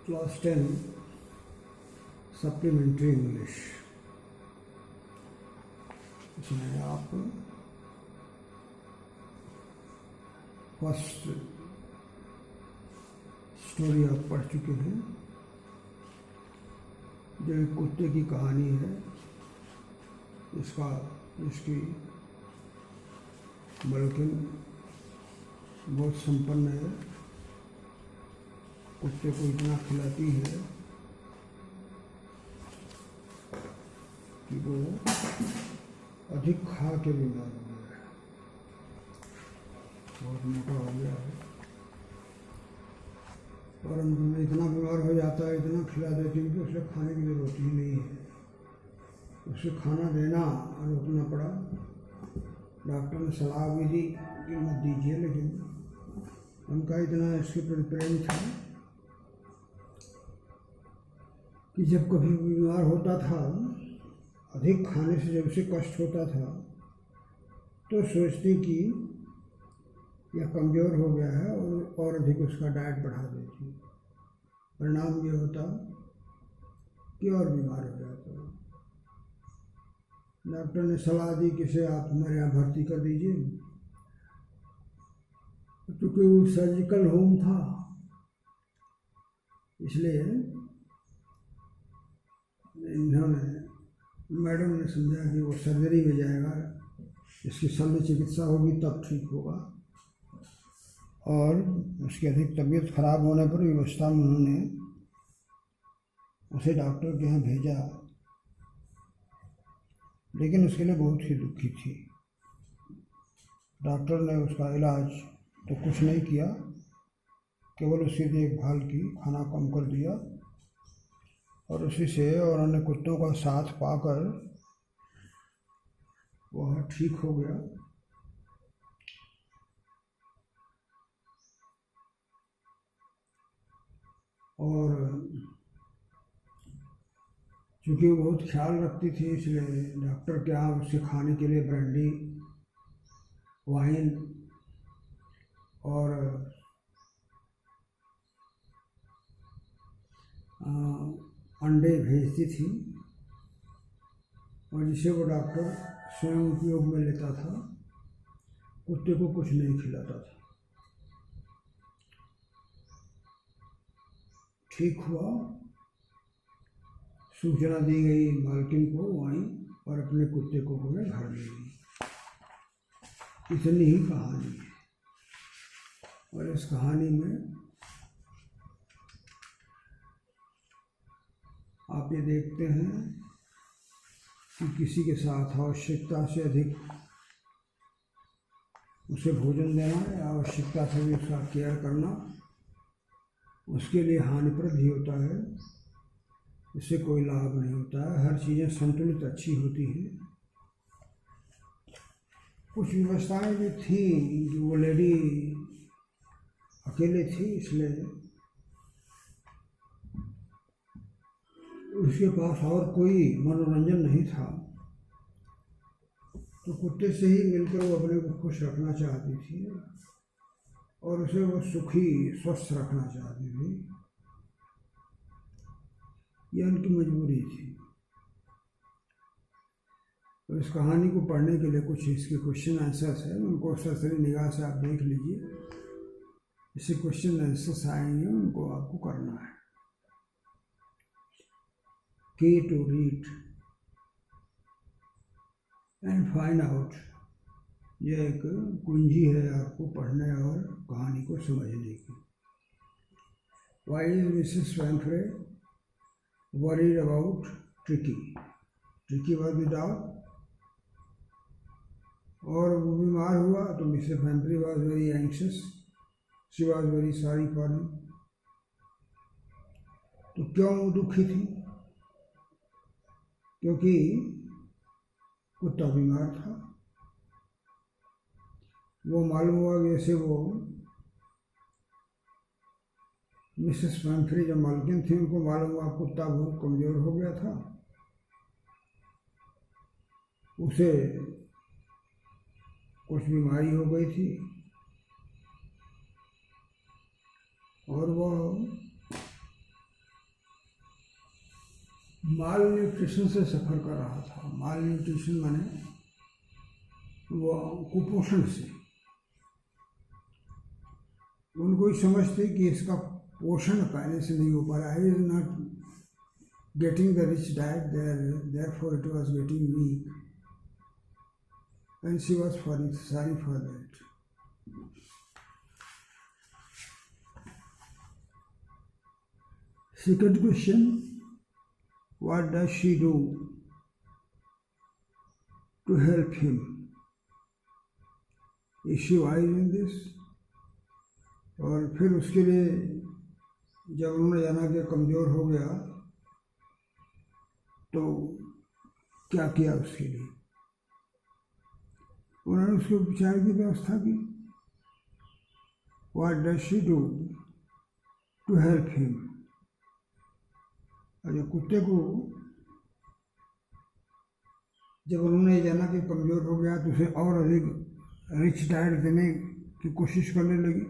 Class 10 supplementary English. इसमें आप first story आप पढ़ चुके हैं, जो एक कुत्ते की कहानी है। इसकी मलकिन बहुत संपन्न है, कुत्ते को इतना खिलाती है कि वो अधिक खा के बीमार हो गया है, बहुत मोटा हो गया है। और अंत में इतना बीमार हो जाता है, इतना खिला देती है कि उसे खाने की जरूरत ही नहीं है। उसे खाना देना रोकना पड़ा। डॉक्टर ने सलाह भी दी कि मत दीजिए, लेकिन उनका इतना इसके प्रति प्रेम था कि जब कभी बीमार होता था, अधिक खाने से जब उसे कष्ट होता था, तो सोचती कि यह कमज़ोर हो गया है और अधिक उसका डाइट बढ़ा देती। परिणाम ये होता कि और बीमार हो जाता। डॉक्टर ने सलाह दी कि इसे आप हमारे यहाँ भर्ती कर दीजिए। क्योंकि वो सर्जिकल होम था, इसलिए मैडम ने समझा कि वो सर्जरी में जाएगा, इसकी शल्य चिकित्सा होगी तब ठीक होगा। और उसकी अधिक तबीयत खराब होने पर व्यवस्था में उन्होंने उसे डॉक्टर के यहाँ भेजा, लेकिन उसके लिए बहुत ही दुखी थी। डॉक्टर ने उसका इलाज तो कुछ नहीं किया, केवल उसकी देखभाल की, खाना कम कर दिया, और उसी से और अन्य कुत्तों का साथ पाकर वह ठीक हो गया। और चूँकि वो बहुत ख्याल रखती थी, इसलिए डॉक्टर के यहाँ उससे खाने के लिए ब्रांडी, वाइन और अंडे भेजती थी, और जिसे वो डॉक्टर स्वयं उपयोग में लेता था। कुत्ते को कुछ नहीं खिलाता था। ठीक हुआ, सूचना दी गई मालकिन को वहीं, और अपने कुत्ते को अपने घर ले गई। इतनी ही कहानी है। और इस कहानी में आप ये देखते हैं कि किसी के साथ आवश्यकता से अधिक उसे भोजन देना या आवश्यकता से भी उसका केयर करना उसके लिए हानिप्रद ही होता है। इससे कोई लाभ नहीं होता है। हर चीज़ें संतुलित अच्छी होती हैं। कुछ व्यवस्थाएं भी थी कि वो लेडी अकेले थी, इसलिए उसके पास और कोई मनोरंजन नहीं था, तो कुत्ते से ही मिलकर वो अपने को खुश रखना चाहती थी और उसे वो सुखी स्वस्थ रखना चाहती थी। यह उनकी मजबूरी थी। तो इस कहानी को पढ़ने के लिए कुछ इसके क्वेश्चन आंसर्स हैं, उनको सरसरी निगाह से आप देख लीजिए। इससे क्वेश्चन आंसर्स आएंगे, उनको आपको करना है। Key to read and find out, यह एक कुंजी है आपको पढ़ने और कहानी को समझने की। Why is Mrs. Winfrey worried about Tricky? Tricky was the dog, और वो बीमार हुआ तो Mrs वेम्फ्रे was very anxious. She was very sorry for him. तो क्यों वो दुखी थी? क्योंकि कुत्ता बीमार था। वो मालूम हुआ कि जैसे वो मिसेस वेम्फ्रे जो मालकिन थी, उनको मालूम हुआ कुत्ता बहुत कमज़ोर हो गया था। उसे कुछ बीमारी हो गई थी और वह माल न्यूट्रिशन से सफ़र कर रहा था। माल न्यूट्रिशन माने वो कुपोषण से। उनको ही समझते कि इसका पोषण पहले से नहीं हो पा रहा है, is not getting the rich diet therefore it was getting weak and she was sorry for that. Second question, what does she do to help him? Is she wise in this? और फिर उसके लिए जब उन्होंने जाना कि कमज़ोर हो गया तो क्या किया उसके लिए? उन्होंने उसके उपचार की व्यवस्था की। What does she do to help him? और जो कुत्ते को जब उन्होंने जाना कि कमज़ोर हो गया तो उसे और अधिक रिच डाइट देने की कोशिश करने लगी।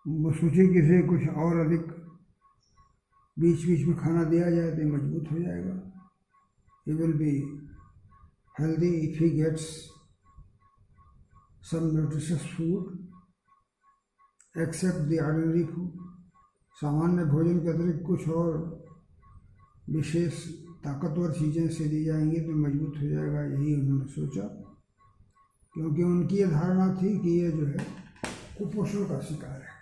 वो सोचे कि इसे कुछ और अधिक बीच बीच में खाना दिया जाए तो मजबूत हो जाएगा। He will be healthy if he gets some nutritious food except the ordinary food. सामान्य भोजन के अतिरिक्त कुछ और विशेष ताकतवर चीज़ें से दी जाएंगी तो मजबूत हो जाएगा। यही उन्होंने सोचा, क्योंकि उनकी ये धारणा थी कि ये जो है कुपोषण का शिकार है,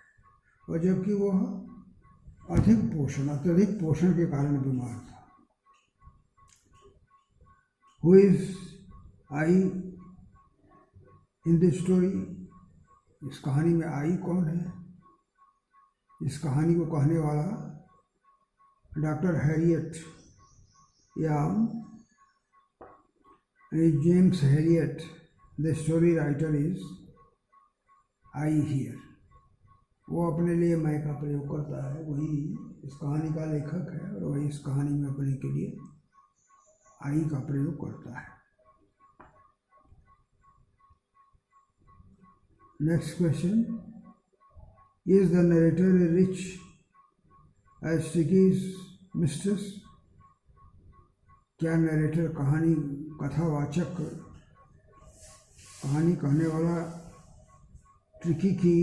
और जबकि वह अत्यधिक पोषण के कारण बीमार था। Who is I in this story? इस कहानी में आई कौन है? इस कहानी को कहने वाला डॉक्टर हैरियट या James Harriet. The story writer is I hear. वो अपने लिए मैं का प्रयोग करता है, वही इस कहानी का लेखक है और वही इस कहानी में अपने के लिए आई का प्रयोग करता है। Next question, is the narrator a rich as Tricki's mistress? क्या नरेटर कथावाचक कहानी कहने वाला ट्रिकी की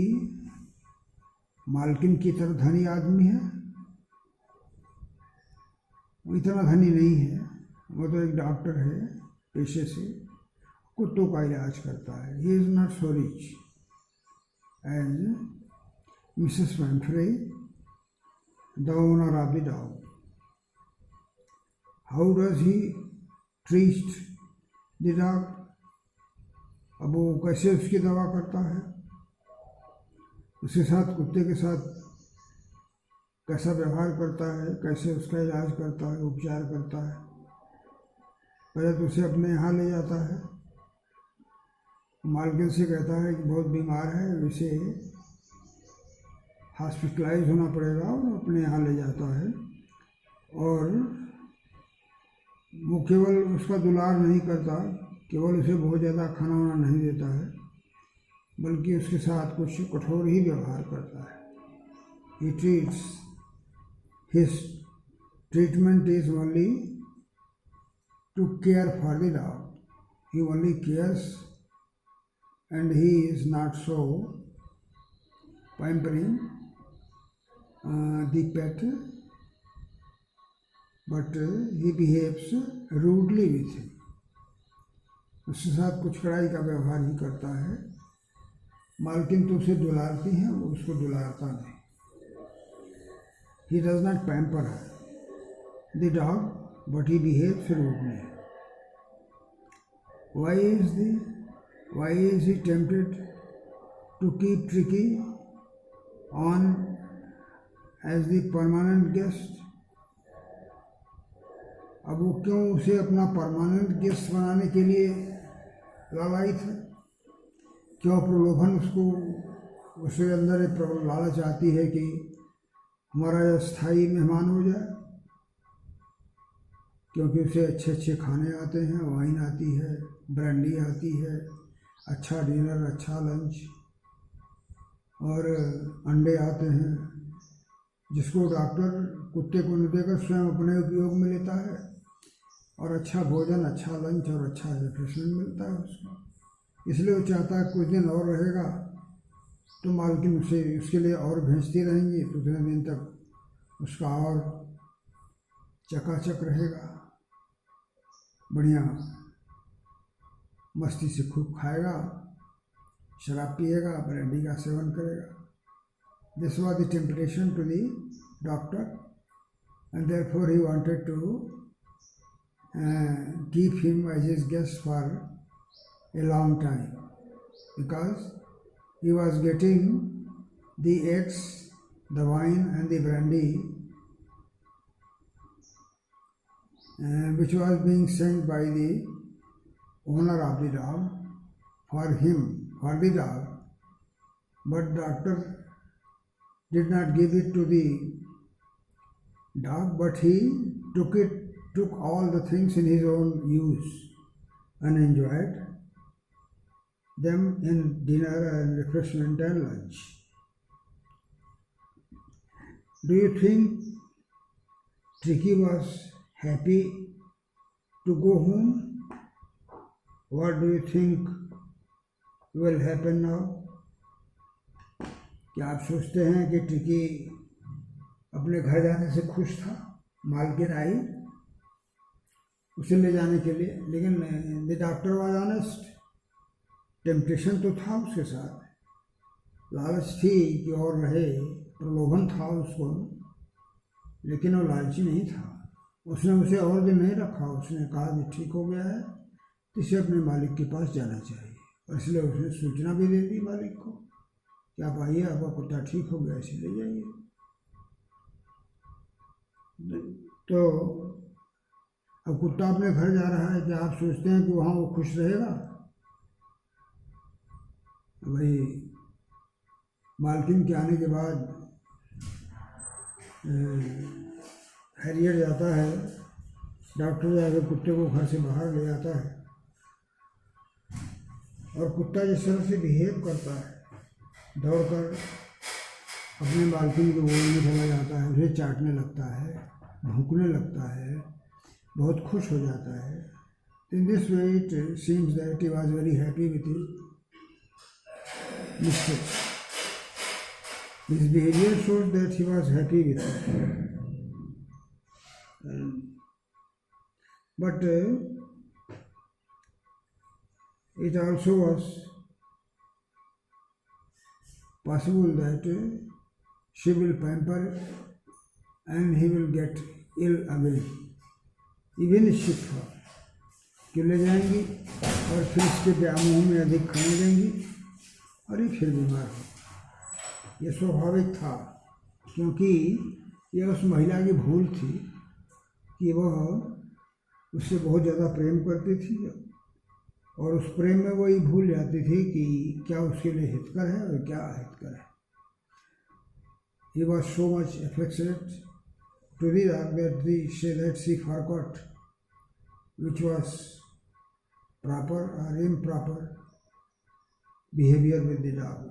मालकिन की तरह धनी आदमी है? वो इतना धनी नहीं है, वो तो एक डॉक्टर है पेशे से, कुत्तों का इलाज करता है। He is not so rich as Mrs Pumphrey, the owner of the dog. How does he treat the dog? अब वो कैसे उसकी दवा करता है, उसके साथ, कुत्ते के साथ कैसा व्यवहार करता है, कैसे उसका इलाज करता है, उपचार करता है। पहले तो उसे अपने यहाँ ले जाता है, मालकिन से कहता है कि बहुत बीमार है, उसे हॉस्पिटलाइज होना पड़ेगा, और अपने यहाँ ले जाता है। और वो केवल उसका दुलार नहीं करता, केवल उसे बहुत ज़्यादा खाना वाना नहीं देता है, बल्कि उसके साथ कुछ कठोर ही व्यवहार करता है। He treats, his treatment is only to care for the dog. He only cares and he is not so pampering the pet, but he behaves rudely with him. उसके साथ कुछ कड़ाई का व्यवहार ही करता है। मालकिन तो उसे दुलारती हैं, वो उसको दुलारता नहीं। He does not pamper the dog, but he behaves rudely. Why is he tempted to keep Tricky on as the permanent guest? अब वो क्यों उसे अपना परमानेंट गेस्ट बनाने के लिए लालायित है? क्यों प्रलोभन उसके अंदर एक लालच आती है कि हमारा स्थायी मेहमान हो जाए? क्योंकि उसे अच्छे अच्छे खाने आते हैं, वाइन आती है, ब्रांडी आती है, अच्छा डिनर, अच्छा लंच, और अंडे आते हैं, जिसको डॉक्टर कुत्ते को न देकर स्वयं अपने उपयोग में लेता है, और अच्छा भोजन, अच्छा लंच और अच्छा रिफ्रेशमेंट मिलता है उसको। इसलिए वो चाहता है कुछ दिन और रहेगा तो मालकिन उसे उसके लिए और भेजती रहेंगी, तो उतने दिन तक उसका और चकाचक रहेगा, बढ़िया मस्ती से खूब खाएगा, शराब पिएगा, ब्रांडी का सेवन करेगा। This was the temptation to the doctor, and therefore he wanted to keep him as his guest for a long time, because he was getting the eggs, the wine and the brandy which was being sent by the owner of the dog for him, for the dog, but doctor did not give it to the dog, but he took all the things in his own use and enjoyed them in dinner and refreshment and lunch. Do you think Tricky was happy to go home? What do you think will happen now? क्या आप सोचते हैं कि tricky अपने घर जाने से खुश था? मालकिन आई उसे ले जाने के लिए, लेकिन the doctor was honest. Temptation तो था उसके साथ, लालच थी कि और रहे, प्रलोभन था उसको, लेकिन वो लालची नहीं था। उसने उसे और दिन नहीं रखा, उसने कहा कि ठीक हो गया है, इसे अपने मालिक के पास जाना चाहिए, और इसलिए उसने सूचना भी दे दी मालिक को कि आप आइए, आपका कुत्ता ठीक हो गया, इसे ले जाइए। तो अब कुत्ता अपने घर जा रहा है, क्या आप सोचते हैं कि वहाँ वो खुश रहेगा? वही मालकिन के आने के बाद हैरियर जाता है, डॉक्टर जाकर कुत्ते को घर से बाहर ले आता है, और कुत्ता जिस तरह से बिहेव करता है, दौड़कर अपने मालकिन के गोद में चला जाता है, उसे चाटने लगता है, भौंकने लगता है, बहुत खुश हो जाता है। In this way it seems that he was very happy with his mistress. His behavior shows that he was happy with her. But it also was possible that she will pamper and he will get ill again. Even शिक्षा कि ले जाएंगी और फिर इसके व्यामोह में अधिक खाने देंगी और ये फिर बीमार हो। ये स्वाभाविक था, क्योंकि यह उस महिला की भूल थी कि वह उससे बहुत ज़्यादा प्रेम करती थी, और उस प्रेम में वो ये भूल जाती थी कि क्या उसके लिए हितकर है और क्या अहितकर है। He was so much affectionate to the dog that she forgot which was proper or improper behavior with the dog.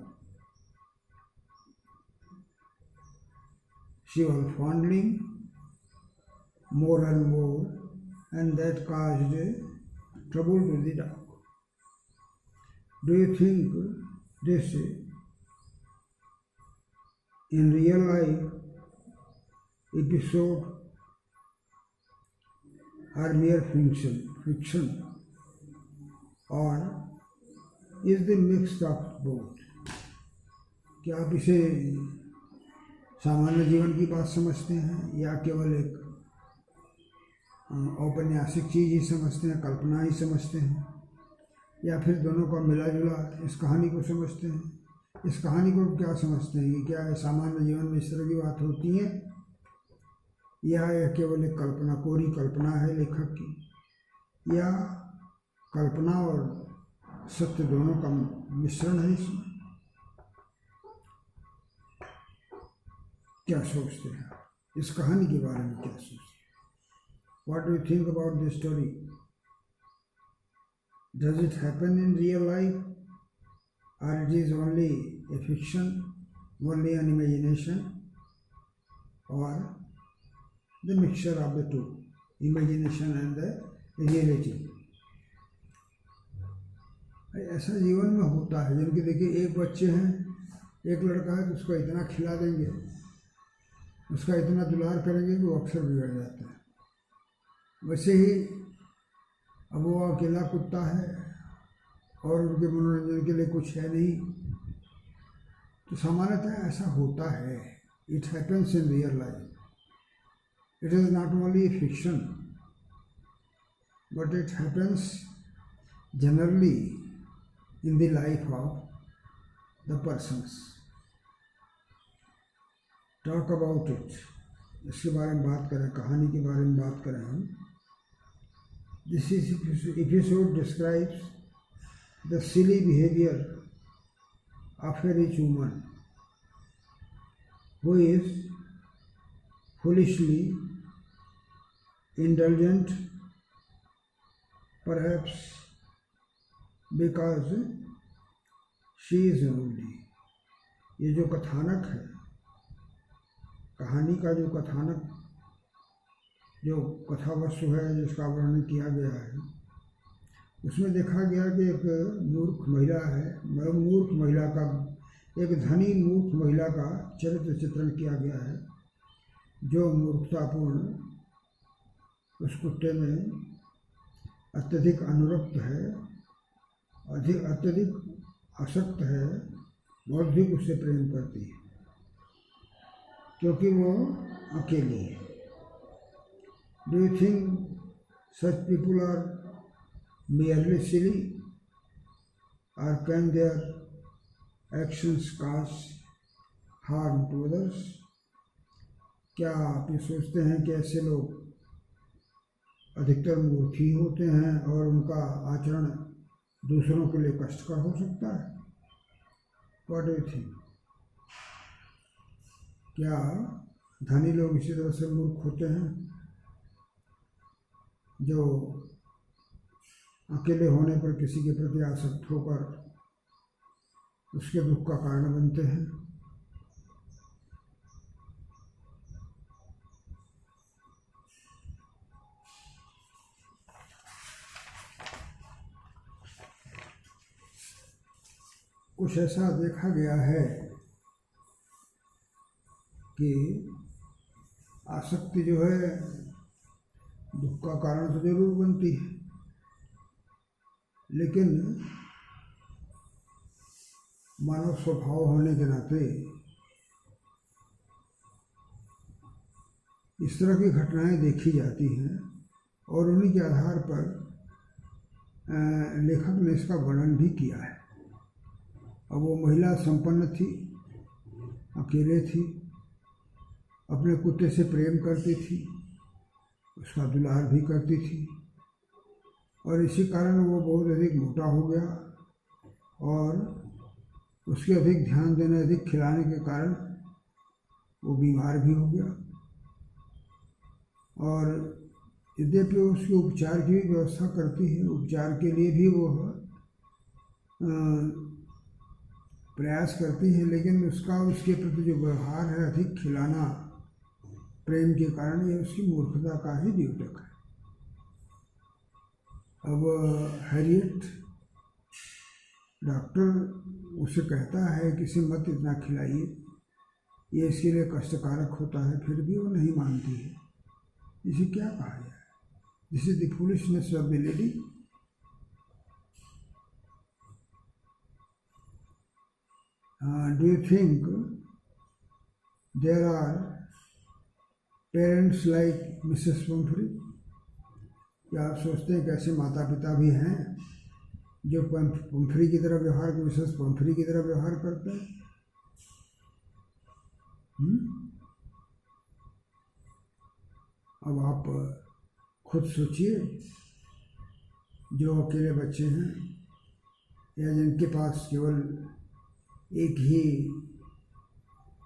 She was fondling more and more, and that caused trouble to the dog. Do you think this in real life episode are mere fiction, or is the mix of both? क्या आप इसे सामान्य जीवन की बात समझते हैं, या केवल एक औपन्यासिक चीज़ ही समझते हैं, कल्पना ही समझते हैं, या फिर दोनों का मिला जुला इस कहानी को समझते हैं? इस कहानी को क्या समझते हैं कि क्या सामान्य जीवन में इस तरह की बात होती है, या यह केवल एक कल्पना, कोरी कल्पना है लेखक की, या कल्पना और सत्य दोनों का मिश्रण है इसमें? क्या सोचते हैं इस कहानी के बारे में? क्या सोचते हैं? What do you think about this story? Does it happen in real life, or it is only a fiction, only an imagination? or the mixture of the two, imagination and the reality. ऐसा जीवन में होता है। जिनके देखिए एक बच्चे हैं, एक लड़का है तो उसको इतना खिला देंगे, उसका इतना दुलार करेंगे कि वो अक्सर बिगड़ जाता है। वैसे ही अब वो अकेला कुत्ता है और उनके मनोरंजन के लिए कुछ है नहीं, तो सामान्यतः ऐसा होता है। It happens in real life. It is not only fiction, but it happens generally in the life of the persons. Talk about it, इसके बारे में बात करें, कहानी के बारे में बात करें हम. This episode describes the silly behavior of a rich woman who is foolishly indulgent, perhaps because she is lonely. ये जो कथानक है, कहानी का जो कथानक, जो कथा वस्तु है जिसका वर्णन किया गया है, उसमें देखा गया कि एक मूर्ख महिला है, मूर्ख महिला का, एक धनी मूर्ख महिला का चरित्र चित्रण किया गया है, जो मूर्खतापूर्ण उस कुत्ते में अत्यधिक अनुरक्त है, अत्यधिक आसक्त है, बहुत अधिक उससे प्रेम करती है क्योंकि वो अकेली है. Do you think such people are merely silly, or can their actions cause harm to others? क्या आप ये सोचते हैं कि ऐसे लोग अधिकतर मूर्ख ही होते हैं और उनका आचरण दूसरों के लिए कष्टकर हो सकता है? What do you think? क्या धनी लोग इसी तरह से मूर्ख होते हैं जो अकेले होने पर किसी के प्रति आसक्त होकर उसके दुख का कारण बनते हैं? कुछ ऐसा देखा गया है कि आसक्ति जो है दुख का कारण तो जरूर बनती है, लेकिन मानव स्वभाव होने के नाते इस तरह की घटनाएं देखी जाती हैं और उन्हीं के आधार पर लेखक ने इसका वर्णन भी किया है. अब वो महिला संपन्न थी, अकेले थी, अपने कुत्ते से प्रेम करती थी, उसका दुलार भी करती थी, और इसी कारण वो बहुत अधिक मोटा हो गया और उसके अधिक ध्यान देने, अधिक खिलाने के कारण वो बीमार भी हो गया. और यद्यपि उसके उपचार की भी व्यवस्था करती है, उपचार के लिए भी वो प्रयास करती है, लेकिन उसका उसके प्रति जो व्यवहार है, अधिक खिलाना प्रेम के कारण, ये उसकी मूर्खता का ही द्योतक है. अब हैरियट डॉक्टर उसे कहता है कि इसे मत इतना खिलाइए, ये इसके लिए कष्टकारक होता है, फिर भी वो नहीं मानती है. इसे क्या कहा जाए? This is the foolishness of the lady. Do you think there are parents like Mrs Pumphrey? क्या आप सोचते हैं कि ऐसे माता पिता भी हैं जो पंफरी की तरह व्यवहार, मिसेस पंफरी की तरह व्यवहार करते हैं? अब आप खुद सोचिए, जो अकेले बच्चे हैं या जिनके पास केवल एक ही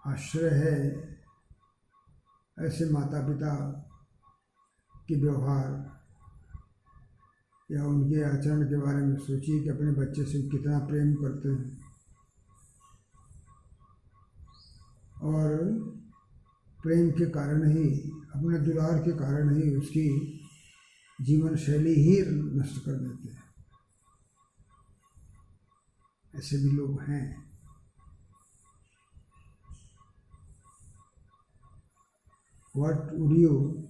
आश्रय है, ऐसे माता पिता के व्यवहार या उनके आचरण के बारे में सोचिए कि अपने बच्चे से कितना प्रेम करते हैं. और प्रेम के कारण ही, अपने दुलार के कारण ही उसकी जीवन शैली ही नष्ट कर देते हैं। ऐसे भी लोग हैं। What would you